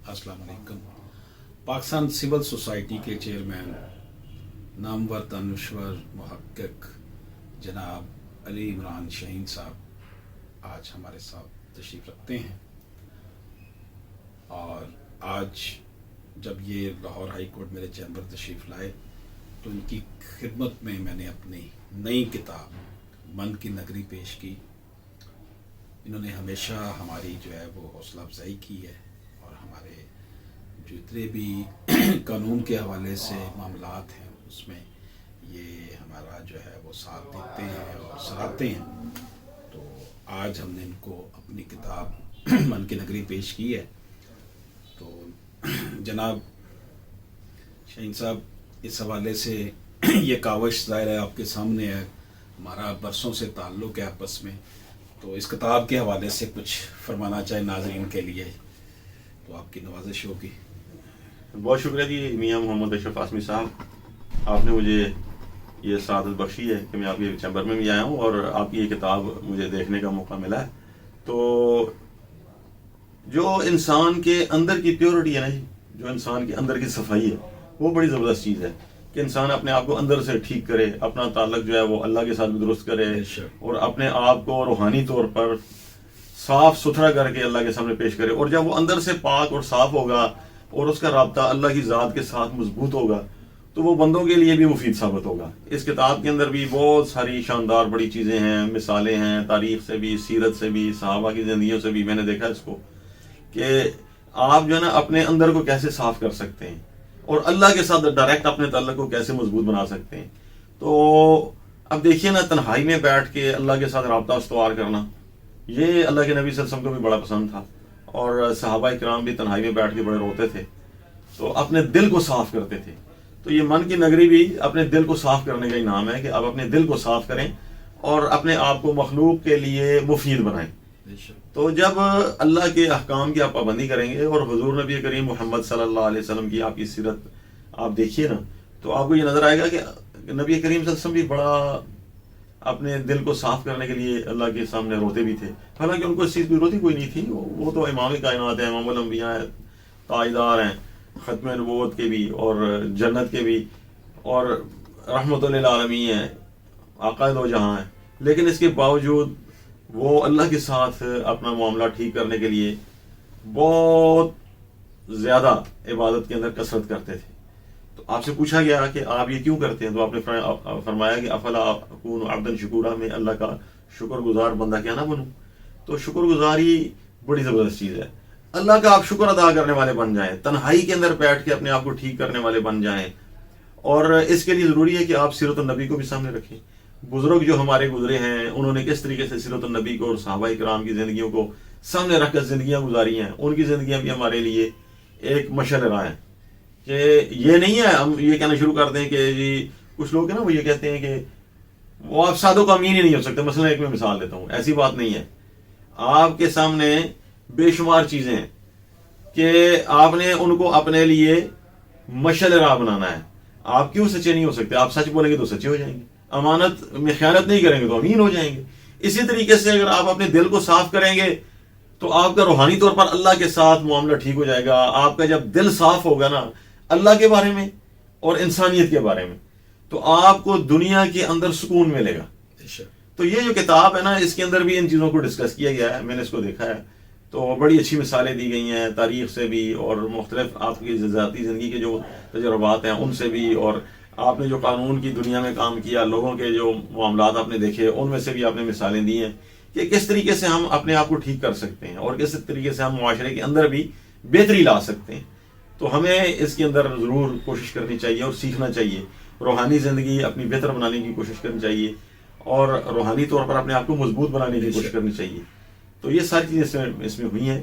अस्सलाम वालेकुम। Pakistan civil society के चेयरमैन नामवर दानश्वर मुहक्किक जनाब अली इमरान शाहीन साहब आज हमारे साथ तशरीफ़ रखते हैं। और आज जब ये लाहौर हाई कोर्ट मेरे चैम्बर तशरीफ़ लाए तो उनकी खिदमत में मैंने अपनी नई किताब मन की नगरी पेश की। इन्होंने हमेशा हमारी जो है वो हौसला अफजाई की है और हमारे जितने भी कानून के हवाले से मामलात हैं उसमें ये हमारा जो है वो साथ देते हैं और सराहते हैं। तो आज हमने इनको अपनी किताब मन की नगरी पेश की है। तो जनाब शाहीन साहब, इस हवाले से ये कावश ज़ाहिर है आपके सामने है, हमारा बरसों से ताल्लुक़ है आपस में। तो इस किताब के हवाले से कुछ फरमाना चाहे नाज़रीन के लिए तो आपकी नवाजिश होगी। बहुत शुक्रिया जी मियाँ मोहम्मद अशरफ आसमी साहब, आपने मुझे ये सआदत बख्शी है कि मैं आपके चैम्बर में भी आया हूँ और आपकी ये किताब मुझे देखने का मौका मिला है। तो जो इंसान के अंदर की प्योरिटी है ना जी, जो इंसान के अंदर की सफाई है, वो बड़ी ज़बरदस्त चीज़ है कि इंसान अपने आप को अंदर से ठीक करे, अपना ताल्लुक जो है वो अल्लाह के साथ भी दुरुस्त करे और अपने आप को रूहानी तौर पर साफ सुथरा करके अल्लाह के सामने पेश करे। और जब वो अंदर से पाक और साफ होगा और उसका राब्ता अल्लाह की ज़ात के साथ मजबूत होगा तो वो बंदों के लिए भी मुफीद साबित होगा। इस किताब के अंदर भी बहुत सारी शानदार बड़ी चीज़ें हैं, मिसालें हैं, तारीख से भी, सीरत से भी, सहाबा की ज़िंदगियों से भी मैंने देखा इसको कि आप जो है ना अपने अंदर को कैसे साफ कर सकते हैं और अल्लाह के साथ डायरेक्ट अपने ताल्लुक को कैसे मजबूत बना सकते हैं। तो अब देखिए ना, तन्हाई में बैठ के अल्लाह के साथ राब्ता इस्तवार करना, ये अल्लाह के नबी सल्लल्लाहु अलैहि वसल्लम को भी बड़ा पसंद था और सहाबा इकराम भी तन्हाई में बैठ के बड़े रोते थे, तो अपने दिल को साफ करते थे। तो ये मन की नगरी भी अपने दिल को साफ करने का ही नाम है कि आप अपने दिल को साफ करें और अपने आप को मखलूक के लिए मुफीद बनाएं। तो जब अल्लाह के अहकाम की आप पाबंदी करेंगे और हुजूर नबी करीम मोहम्मद सल्लल्लाहु अलैहि वसल्लम की आपकी सीरत आप देखिए ना, तो आपको ये नजर आएगा कि नबी करीम सल्लल्लाहु अलैहि वसल्लम भी बड़ा अपने दिल को साफ करने के लिए अल्लाह के सामने रोते भी थे। हालांकि उनको इस चीज़ की जरूरत ही कोई नहीं थी, वो तो इमाम कायनात है, इमामुल अंबिया है, ताजदार हैं खत्म नबूवत के भी और जन्नत के भी और रहमतुल लिल आलमीन हैं, आका दो जहां हैं। लेकिन इसके बावजूद वो अल्लाह के साथ अपना मामला ठीक करने के लिए बहुत ज़्यादा इबादत के अंदर कसरत करते थे। तो आपसे पूछा गया कि आप ये क्यों करते हैं, तो आपने फरमाया कि अफला अकून अब्दन शुकूरा, में अल्लाह का शुक्रगुजार बंदा क्या ना बनूं। तो शुक्रगुजारी बड़ी ज़बरदस्त चीज़ है, अल्लाह का आप शुक्र अदा करने वाले बन जाएं, तन्हाई के अंदर बैठ के अपने आप को ठीक करने वाले बन जाएं। और इसके लिए ज़रूरी है कि आप सीरत नबी को भी सामने रखें। बुजुर्ग जो हमारे गुजरे हैं उन्होंने किस तरीके से सीरत नबी को और सहाबा इकराम की ज़िंदगियों को सामने रखकर ज़िंदगियाँ गुजारी हैं, उनकी ज़िंदगियाँ भी हमारे लिए एक मशल राह है। कि ये नहीं है हम ये कहना शुरू कर दें कि जी कुछ लोग हैं ना वो ये कहते हैं कि वो आप सादों का अमीन ही नहीं हो सकते। मसलन एक मैं मिसाल देता हूँ, ऐसी बात नहीं है। आपके सामने बेशुमार चीज़ें हैं कि आपने उनको अपने लिए मशल राह बनाना है। आप क्यों सच्चे नहीं हो सकते? आप सच बोलेंगे तो सच्चे हो जाएंगे, अमानत में ख़यानत नहीं करेंगे तो अमीन हो जाएंगे। इसी तरीके से अगर आप अपने दिल को साफ करेंगे तो आपका रूहानी तौर पर अल्लाह के साथ मामला ठीक हो जाएगा। आपका जब दिल साफ होगा ना अल्लाह के बारे में और इंसानियत के बारे में, तो आपको दुनिया के अंदर सुकून मिलेगा। तो ये जो किताब है ना, इसके अंदर भी इन चीज़ों को डिस्कस किया गया है, मैंने इसको देखा है। तो बड़ी अच्छी मिसालें दी गई हैं तारीख से भी और मुख्तलिफ आपकी ज़ाती ज़िंदगी के जो तजुर्बात हैं उनसे भी, और आपने जो कानून की दुनिया में काम किया, लोगों के जो मामलात आपने देखे उनमें से भी आपने मिसालें दी हैं कि किस तरीके से हम अपने आप को ठीक कर सकते हैं और किस तरीके से हम मुआशरे के अंदर भी बेहतरी ला सकते हैं। तो हमें इसके अंदर ज़रूर कोशिश करनी चाहिए और सीखना चाहिए, रूहानी ज़िंदगी अपनी बेहतर बनाने की कोशिश करनी चाहिए और रूहानी तौर पर अपने आप को मजबूत बनाने की कोशिश करनी चाहिए। तो ये सारी चीज़ें इसमें हुई हैं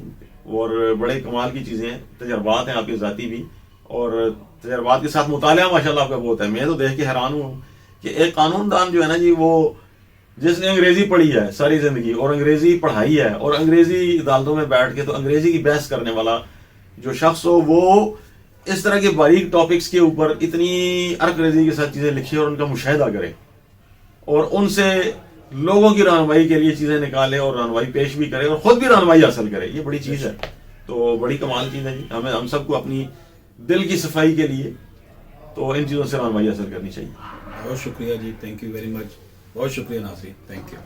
और बड़े कमाल की चीज़ें हैं, तजर्बात हैं आपके ज़ाती भी और तजर्बात के साथ मुतालिया माशाल्लाह आपका बहुत है। मैं तो देख के हैरान हूँ कि एक कानूनदान जो है ना जी, वो जिसने अंग्रेज़ी पढ़ी है सारी ज़िंदगी और अंग्रेज़ी पढ़ाई है और अंग्रेज़ी अदालतों में बैठ के तो अंग्रेज़ी की बहस करने वाला जो शख्स हो, वो इस तरह के बारीक टॉपिक्स के ऊपर इतनी अरकरेज़ी के साथ चीज़ें लिखे और उनका मुशाहिदा करे और उनसे लोगों की रहनुमाई के लिए चीज़ें निकाले और रहनुमाई पेश भी करे और ख़ुद भी रहनुमाई हासिल करे। ये बड़ी चीज़ है। تو بڑی کمال چیز ہے جی. ہم سب کو اپنی دل کی صفائی کے لیے تو ان چیزوں سے رہنمائی حاصل کرنی چاہیے. بہت شکریہ جی, تھینک یو ویری مچ. بہت شکریہ ناظرین, تھینک یو.